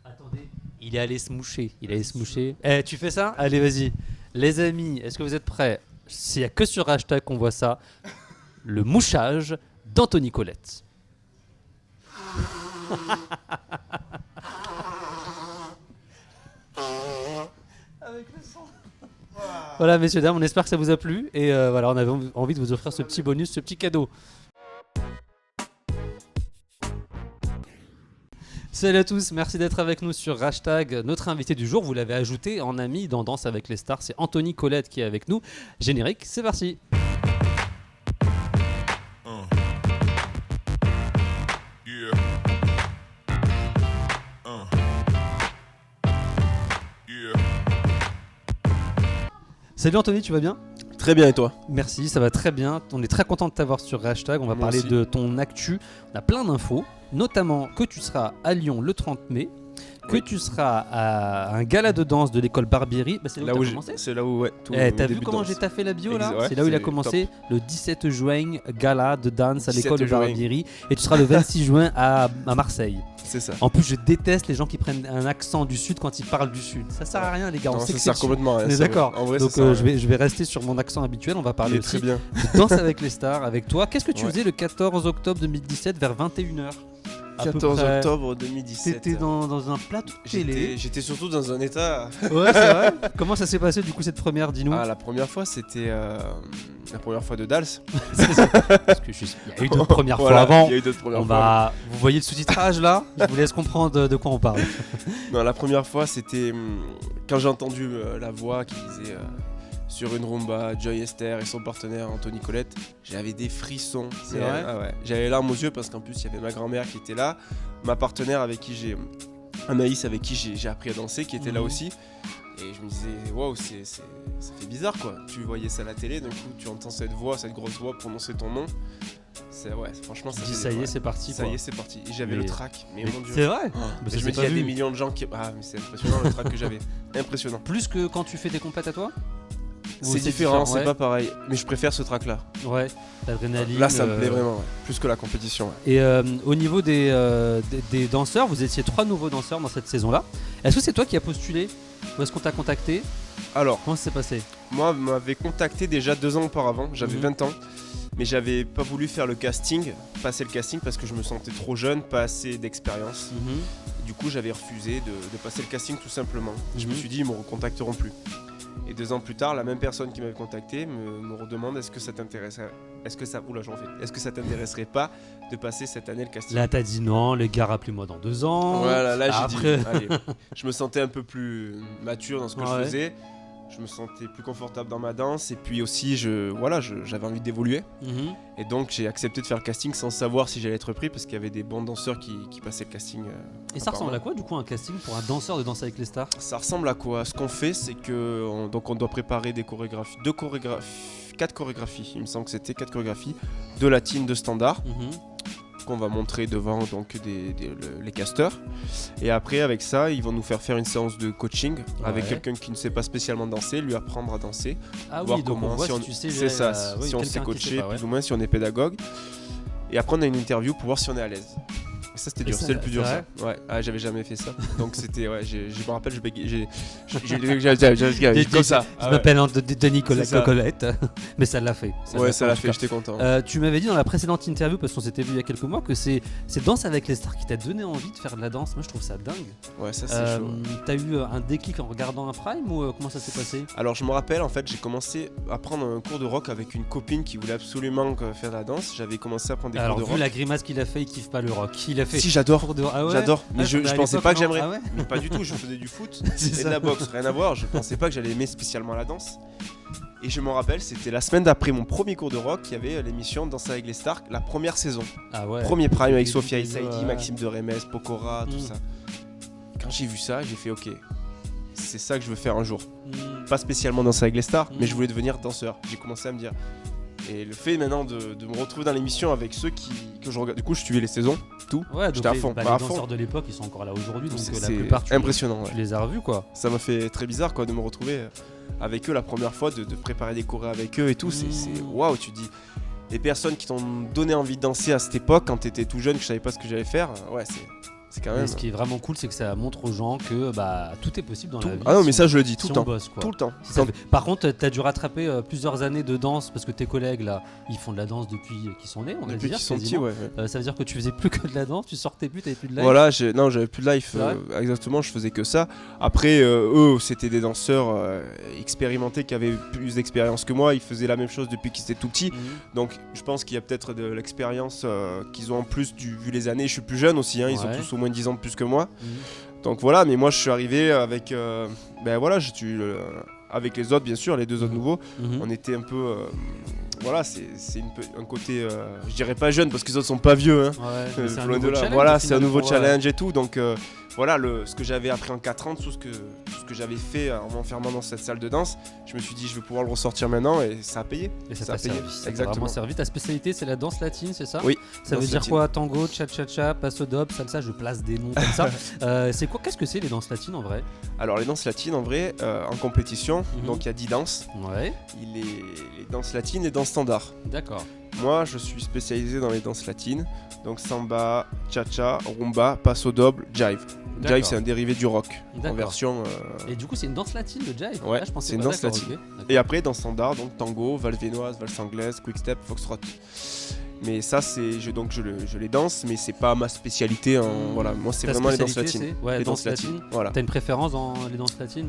Attendez. Il est allé se moucher. Eh, tu fais ça? Allez, vas-y. Les amis, est-ce que vous êtes prêts? S'il n'y a que sur hashtag qu'on voit ça. Le mouchage d'Anthony Colette. Avec le son. Voilà, messieurs, dames, on espère que ça vous a plu. Et voilà, on avait envie de vous offrir ce petit bonus, ce petit cadeau. Salut à tous, merci d'être avec nous sur hashtag. Notre invité du jour, vous l'avez ajouté en ami dans Danse avec les stars, c'est Anthony Colette qui est avec nous. Générique, c'est parti. Salut Anthony, tu vas bien? Très bien, et toi? Merci, ça va très bien. On est très content de t'avoir sur hashtag. On va parler aussi de ton actu. On a plein d'infos, notamment que tu seras à Lyon le 30 mai, que tu seras à un gala de danse de l'école Barbieri. Bah, c'est là où tu as commencé. C'est là où, ouais. T'as vu comment j'ai taffé la bio là? Ouais, c'est là où il a commencé le 17 juin, gala de danse à l'école de Barbieri. Et tu seras le 26 juin à Marseille. C'est ça. En plus, je déteste les gens qui prennent un accent du sud quand ils parlent du sud. Ça sert à rien, les gars. Non, on sait ça que sert c'est complètement à rien. on est d'accord. En vrai, donc je vais rester sur mon accent habituel. On va parler aussi très bien. de Danse avec les stars avec toi. Qu'est-ce que tu Ouais. faisais le 14 octobre 2017 vers 21h? 14 octobre 2017. T'étais dans un plateau de télé. J'étais surtout dans un état. Ouais, c'est vrai. Comment ça s'est passé du coup cette première, dis-nous? Ah, la première fois, c'était la première fois de Dals. C'est ça. Parce que il y a eu d'autres premières fois Voilà, avant. il y a eu d'autres premières fois. Vous voyez le sous-titrage là? Je vous laisse comprendre de quoi on parle. Non, la première fois, c'était quand j'ai entendu la voix qui disait sur une rumba, Joy Esther et son partenaire Anthony Colette, j'avais des frissons. C'est vrai? Ah ouais. J'avais les larmes aux yeux parce qu'en plus, il y avait ma grand-mère qui était là, ma partenaire Anaïs avec qui j'ai appris à danser, qui était là aussi. Et je me disais, waouh, ça fait bizarre quoi. Tu voyais ça à la télé, d'un coup, tu entends cette grosse voix prononcer ton nom. Franchement, ça dis, ça y est, c'est parti. Ça y est, c'est parti. Et j'avais le track, mais mon dieu. C'est vrai? Je me dis, il y a des millions de gens qui. Ah, mais c'est impressionnant le track que j'avais. Impressionnant. Plus que quand tu fais des compètes à toi? C'est différent, c'est ouais. pas pareil. Mais je préfère ce track là. Ouais, l'adrénaline. Là, ça me plaît vraiment, ouais. Plus que la compétition. Ouais. Et au niveau des danseurs, vous étiez 3 nouveaux danseurs dans cette saison-là. Est-ce que c'est toi qui as postulé ou est-ce qu'on t'a contacté? Alors, comment ça s'est passé? Moi, on m'avait contacté déjà 2 ans auparavant. J'avais 20 ans. Mais j'avais pas voulu faire passer le casting parce que je me sentais trop jeune, pas assez d'expérience. Du coup, j'avais refusé de passer le casting tout simplement. Je me suis dit, ils me recontacteront plus. Et 2 ans plus tard, la même personne qui m'avait contacté me redemande est-ce que ça t'intéresserait pas de passer cette année le casting. Là, t'as dit non, les gars, rappelez-moi dans 2 ans. Voilà, là j'ai Après... dit, allez, je me sentais un peu plus mature dans ce que je faisais. Je me sentais plus confortable dans ma danse et puis aussi j'avais envie d'évoluer. Et donc j'ai accepté de faire le casting sans savoir si j'allais être pris parce qu'il y avait des bons danseurs qui passaient le casting. Et ça ressemble à quoi du coup un casting pour un danseur de Danse avec les stars? Ça ressemble à quoi? Ce qu'on fait, c'est que on doit préparer des chorégraphies, 4 chorégraphies. Il me semble que c'était 4 chorégraphies, 2 latines, 2 standards. Qu'on va montrer devant donc les casteurs, et après avec ça ils vont nous faire une séance de coaching avec quelqu'un qui ne sait pas spécialement danser, lui apprendre à danser, voir oui, donc comment, on voit si on sait coacher, plus ou moins si on est pédagogue, et après on a une interview pour voir si on est à l'aise. Et ça c'était dur, c'est le plus dur ça. Ouais, j'avais jamais fait ça. Donc c'était je me rappelle, je bégayais, j'ai comme ça. Je m'appelle Anthony Colette, mais ça l'a fait. Ça l'a fait, j'étais content. Tu m'avais dit dans la précédente interview, parce qu'on s'était vu il y a quelques mois, que c'est Danse avec les stars qui t'a donné envie de faire de la danse. Moi je trouve ça dingue. Ouais, ça c'est chaud. T'as eu un déclic en regardant un prime ou comment ça s'est passé? Alors je me rappelle, en fait j'ai commencé à prendre un cours de rock avec une copine qui voulait absolument faire de la danse. J'avais commencé à prendre des cours de rock. Alors vu la grimace qu'il a fait, il kiffe pas le rock. Si, j'adore. J'adore, mais je pensais pas que j'aimerais. Ah ouais, mais pas du tout, je faisais du foot et de la boxe, rien à voir. Je pensais pas que j'allais aimer spécialement la danse. Et je me rappelle, c'était la semaine d'après mon premier cours de rock, il y avait l'émission Danse avec les stars, la première saison. Ah ouais. Premier prime avec Sophia Essaidi, Maxime de Remes, Pokora, tout ça. Quand j'ai vu ça, j'ai fait ok, c'est ça que je veux faire un jour. Pas spécialement Danse avec les stars, mais je voulais devenir danseur. J'ai commencé à me dire. Et le fait maintenant de me retrouver dans l'émission avec ceux que je regarde, du coup je suivais les saisons, tout. Ouais, j'étais à fond. Les danseurs de l'époque ils sont encore là aujourd'hui, donc la plupart impressionnant. Tu les as revus quoi. Ça m'a fait très bizarre quoi de me retrouver avec eux la première fois, de préparer des chorés avec eux et tout. C'est waouh, tu dis. Les personnes qui t'ont donné envie de danser à cette époque quand t'étais tout jeune, que je savais pas ce que j'allais faire, ouais C'est quand Et même. ce qui est vraiment cool, c'est que ça montre aux gens que tout est possible dans la vie. Ah non, mais si ça, je le dis tout si le on temps. bosse, quoi. Tout le temps. Si ça fait- Par contre, tu as dû rattraper plusieurs années de danse parce que tes collègues là, ils font de la danse depuis qu'ils sont nés, on va Depuis dire. qu'ils sont petits, quasiment. ouais. Ça veut dire que tu faisais plus que de la danse, tu sortais plus, t'avais plus de live. Voilà, non, j'avais plus de life. C'est vrai Exactement, je faisais que ça. Après, eux, c'était des danseurs expérimentés qui avaient plus d'expérience que moi. Ils faisaient la même chose depuis qu'ils étaient tout petits. Mhm. Donc, je pense qu'il y a peut-être de l'expérience qu'ils ont en plus vu les années. Je suis plus jeune aussi, hein, ils ont Ouais. tous au moins 10 ans de plus que moi. Mhm. Donc voilà, mais moi je suis arrivé avec, avec les autres bien sûr, les deux autres nouveaux. Mhm. On était un peu, voilà, c'est un côté, je dirais pas jeune parce que les autres sont pas vieux, hein. Ouais, mais c'est un Loin de nouveau là. challenge, Voilà, au c'est un final, nouveau pour, challenge et tout. Donc voilà, ce que j'avais appris en 4 ans, tout ce que j'avais fait en m'enfermant dans cette salle de danse, je me suis dit je vais pouvoir le ressortir maintenant et ça a payé. Et ça Ça a t'a payé. servi. Ça t'a Exactement. vraiment servi. Ta spécialité, c'est la danse latine, c'est ça? Oui, Ça veut danse dire latine. quoi? Tango, cha-cha-cha, paso doble, salsa, je place des noms comme ça. C'est quoi? Qu'est-ce que c'est les danses latines en vrai? Alors les danses latines en vrai, en compétition, Mhm. donc il y a 10 danses. Ouais, Les danses latines et danses standards. d'accord. Moi, je suis spécialisé dans les danses latines, donc samba, cha-cha, rumba, paso doble, jive. Jive, D'accord. c'est un dérivé du rock, en D'accord. version. Et du coup, c'est une danse latine, le jive? Ouais, Ah, je pensais c'est une pas, danse d'accord, latine. ok, d'accord. Et après, dans standard, donc tango, valse viennoise, valse anglaise, quick-step, foxtrot. Mais ça, je les danse, mais c'est pas ma spécialité. Voilà, moi, c'est Ta vraiment les danses spécialité, latines. c'est- ouais, les danse danses latines. latine. Voilà. T'as une préférence dans les danses latines?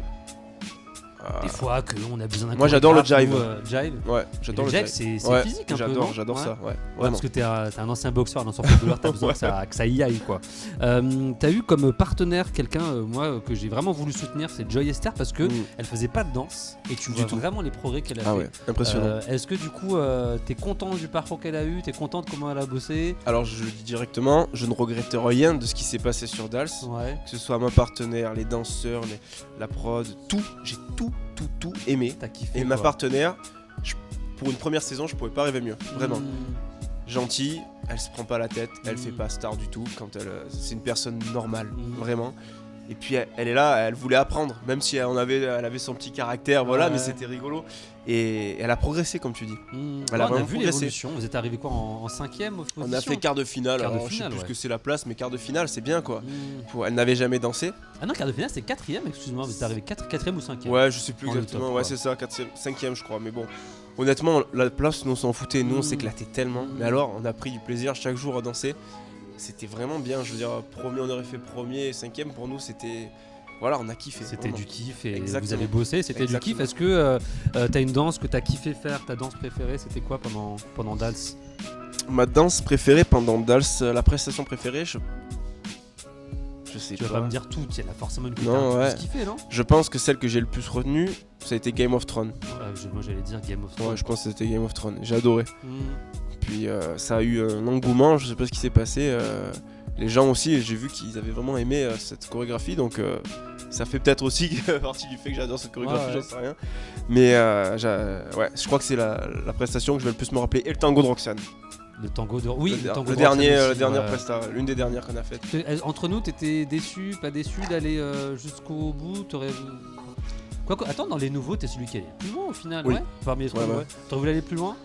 Des fois qu'on a besoin d'un Moi, j'adore le chorégraphe jive. ou, jive. Ouais, Et j'adore le le jive, jive. c'est Ouais, physique un peu, non? j'adore Ouais. ça, ouais. Ouais, Vraiment. parce que t'es un ancien boxeur, un ancien footballeur, t'as besoin que ça y aille, quoi. T'as eu comme partenaire quelqu'un, moi, que j'ai vraiment voulu soutenir, c'est Joy Esther, parce que elle faisait pas de danse et tu Du vois tout. vraiment les progrès qu'elle a Ah fait. ouais, impressionnant. Est-ce que du coup, t'es content du parcours qu'elle a eu, t'es content de comment elle a bossé? Alors, je le dis directement, je ne regrette rien de ce qui s'est passé sur Dals. Ouais. Que ce soit ma partenaire, les danseurs, la prod, tout, j'ai tout aimé. T'as kiffé. Et ma quoi. partenaire, pour une première saison, je pouvais pas rêver mieux, vraiment. Mmh. Gentille, elle se prend pas la tête, elle Mm. fait pas star du tout, c'est une personne normale, Mm. vraiment. Et puis elle est là, elle voulait apprendre, même si elle avait son petit caractère, voilà, Ouais. mais c'était rigolo. Et elle a progressé, comme tu dis. Mmh. Elle a on a vraiment vu progressé. l'évolution. Vous êtes arrivé quoi en 5ème On a fait quart de finale, Quart de alors je sais finale, plus ce ouais. que c'est la place, mais quart de finale, c'est bien quoi. Mmh. Elle n'avait jamais dansé. Ah non, quart de finale, c'est 4ème, excuse-moi. Vous êtes arrivé 4ème ou 5ème? Ouais, je sais plus Dans le exactement. top, Ouais, quoi. c'est ça, 4e, 5e, je crois. Mais bon, honnêtement, la place, nous on s'en foutait. Nous, on Mm. s'éclatait tellement. Mm. Mais alors, on a pris du plaisir chaque jour à danser. C'était vraiment bien. Je veux dire, on aurait fait 1er et 5e. Pour nous, c'était. Voilà, on a kiffé. C'était vraiment. du kiff et Exactement. vous avez bossé, c'était du kiff. Exactement. Est-ce que t'as une danse que t'as kiffé faire, ta danse préférée, c'était quoi pendant Dals? Ma danse préférée pendant Dals, la prestation préférée, je sais Tu vas pas. pas me dire tout, il y en a forcément une que Non, t'as un peu ouais. plus kiffé, non? Je pense que celle que j'ai le plus retenue, ça a été Game of Thrones. Moi j'allais dire Game of Thrones. Ouais, je pense que c'était Game of Thrones. J'ai adoré. Mmh. Puis ça a eu un engouement, je sais pas ce qui s'est passé. Les gens aussi, j'ai vu qu'ils avaient vraiment aimé cette chorégraphie, donc ça fait peut-être aussi partie du fait que j'adore cette chorégraphie, Ouais, ouais. j'en sais rien. Mais ouais, je crois que c'est la prestation que je vais le plus me rappeler, et le tango de Roxane. Le tango de. Oui, le, tango le de dernier, Roxane la aussi, dernière ouais. presta, l'une des dernières qu'on a faites. Entre nous, t'étais déçu, pas déçu d'aller jusqu'au bout? Quoique, attends, dans les nouveaux, t'es celui qui est plus loin au final, Oui. ouais? Parmi les trois, Ouais, ouais. ouais. T'aurais voulu aller plus loin?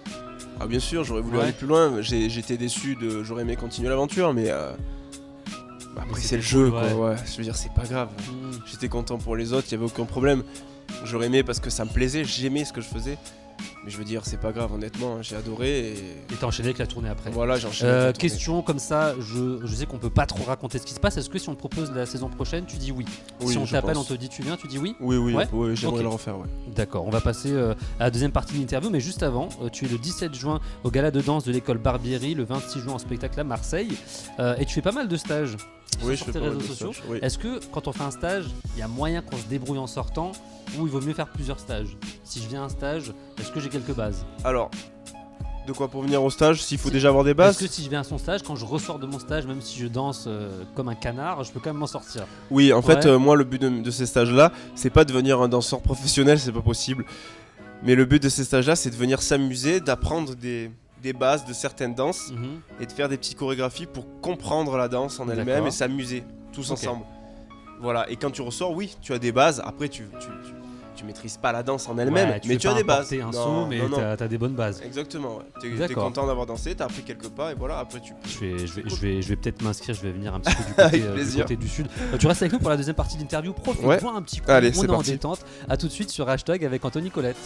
Ah bien sûr, j'aurais voulu Ouais. aller plus loin, j'étais déçu, j'aurais aimé continuer l'aventure, mais après c'était c'est le jeu, cool, quoi, ouais. Je veux dire, c'est pas grave. Mmh. J'étais content pour les autres, il y avait aucun problème. J'aurais aimé parce que ça me plaisait, j'aimais ce que je faisais. Mais je veux dire, c'est pas grave, honnêtement, hein, j'ai adoré et Et t'as enchaîné avec la tournée après. voilà, j'ai enchaîné. avec la tournée. Question comme ça, je sais qu'on peut pas trop raconter ce qui se passe. Est-ce que si on te propose la saison prochaine, tu dis oui? Oui, Si on je t'appelle, pense. on te dit tu viens, tu dis oui? Oui, Ouais j'aimerais Ok. le refaire, ouais. D'accord, on va passer à la deuxième partie de l'interview, mais juste avant, tu es le 17 juin au gala de danse de l'école Barbieri, le 26 juin en spectacle à Marseille, et tu fais pas mal de stages Oui, sur je tes fais pas mal réseaux de sociaux. stages, oui. Est-ce que quand on fait un stage, il y a moyen qu'on se débrouille en sortant, ou il vaut mieux faire plusieurs stages? Si je viens à un stage, est-ce que j'ai quelques bases? Alors, de quoi pour venir au stage, s'il faut Si- déjà avoir des bases? Est-ce que si je viens à son stage, quand je ressors de mon stage, même si je danse comme un canard, je peux quand même m'en sortir? Oui, en fait, Ouais. moi, le but de ces stages-là, c'est pas de devenir un danseur professionnel, c'est pas possible. Mais le but de ces stages-là, c'est de venir s'amuser, d'apprendre des bases de certaines danses Mhm. et de faire des petites chorégraphies pour comprendre la danse en elle-même D'accord. et s'amuser tous Ok. ensemble. Voilà, et quand tu ressors, oui, tu as des bases. Après, tu tu maîtrises pas la danse en elle-même, Ouais, mais tu as des bases. un saut, mais t'as des bonnes bases. Exactement, ouais. T'es D'accord. content d'avoir dansé, t'as appris quelques pas et voilà, après tu peux. Je vais peut-être m'inscrire, je vais venir un petit peu Avec du plaisir. côté du sud. Tu restes avec nous pour la deuxième partie de l'interview. Profite-en Ouais. un petit coup. Allez, On c'est est en parti. détente. À tout de suite sur Hashtag avec Anthony Colette.